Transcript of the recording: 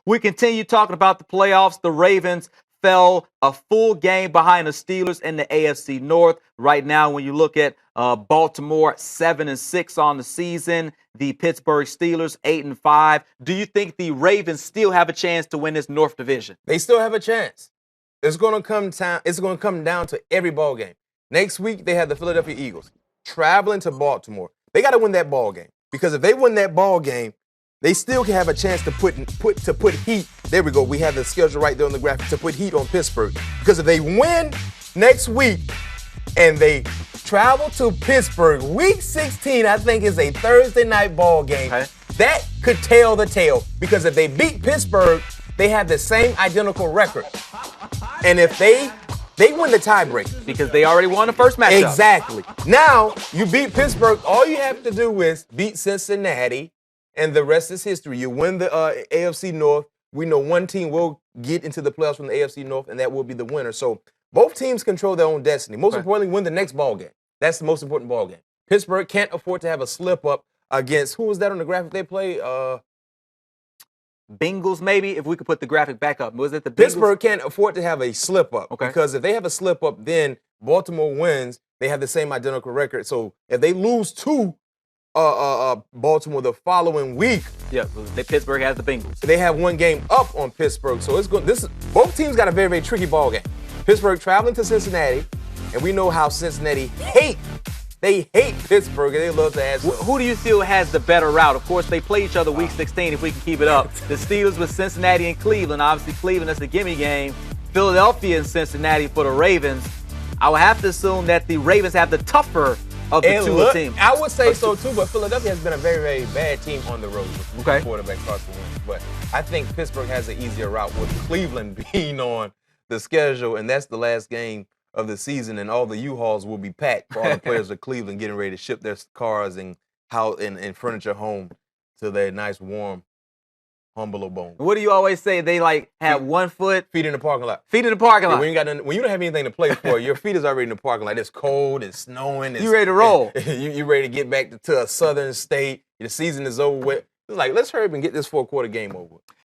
We continue talking about the playoffs. The Ravens fell a full game behind the Steelers in the AFC North. Right now, when you look at Baltimore 7-6 on the season, the Pittsburgh Steelers 8-5. Do you think the Ravens still have a chance to win this North Division? They still have a chance. It's going to come down to every ball game. Next week they have the Philadelphia Eagles traveling to Baltimore. They got to win that ball game, because if they win that ball game, they still can have a chance to put heat. There we go. We have the schedule right there on the graphic to put heat on Pittsburgh. Because if they win next week and they travel to Pittsburgh, week 16, I think, is a Thursday night ball game. Okay. That could tell the tale, because if they beat Pittsburgh, they have the same identical record. And if they win the tiebreak. Because they already won the first matchup. Exactly. Now, you beat Pittsburgh. All you have to do is beat Cincinnati, and the rest is history. You win the AFC North. We know one team will get into the playoffs from the AFC North, and that will be the winner. So both teams control their own destiny. Most importantly, win the next ball game. That's the most important ball game. Pittsburgh can't afford to have a slip-up against, who was that on the graphic they played? Bengals, maybe, if we could put the graphic back up. Was it the Bengals? Pittsburgh can't afford to have a slip-up. Okay. Because if they have a slip-up, then Baltimore wins. They have the same identical record. So if they lose to Baltimore the following week, Pittsburgh has the Bengals. they have one game up on Pittsburgh. So it's good. Both teams got a very, very tricky ball game. Pittsburgh traveling to Cincinnati, and we know how Cincinnati hate Pittsburgh, and they love to ask. Who do you feel has the better route? Of course, they play each other week 16 if we can keep it up. The Steelers with Cincinnati and Cleveland. Obviously, Cleveland, that's the gimme game. Philadelphia and Cincinnati for the Ravens. I would have to assume that the Ravens have the tougher of the two teams. I would say so too, but Philadelphia has been a very, very bad team on the road. Okay. Quarterback starts to win. But I think Pittsburgh has an easier route with Cleveland being on the schedule, and that's the last game of the season, and all the U-Hauls will be packed for all the players of Cleveland getting ready to ship their cars and furniture home to their nice, warm, humble abode. What do you always say? They have 1 foot. Feet in the parking lot. Feet in the parking lot. When you don't have anything to play for, your feet is already in the parking lot. It's cold, it's snowing. You ready to roll. You ready to get back to a southern state. The season is over with. It's like, let's hurry up and get this 4-quarter game over with.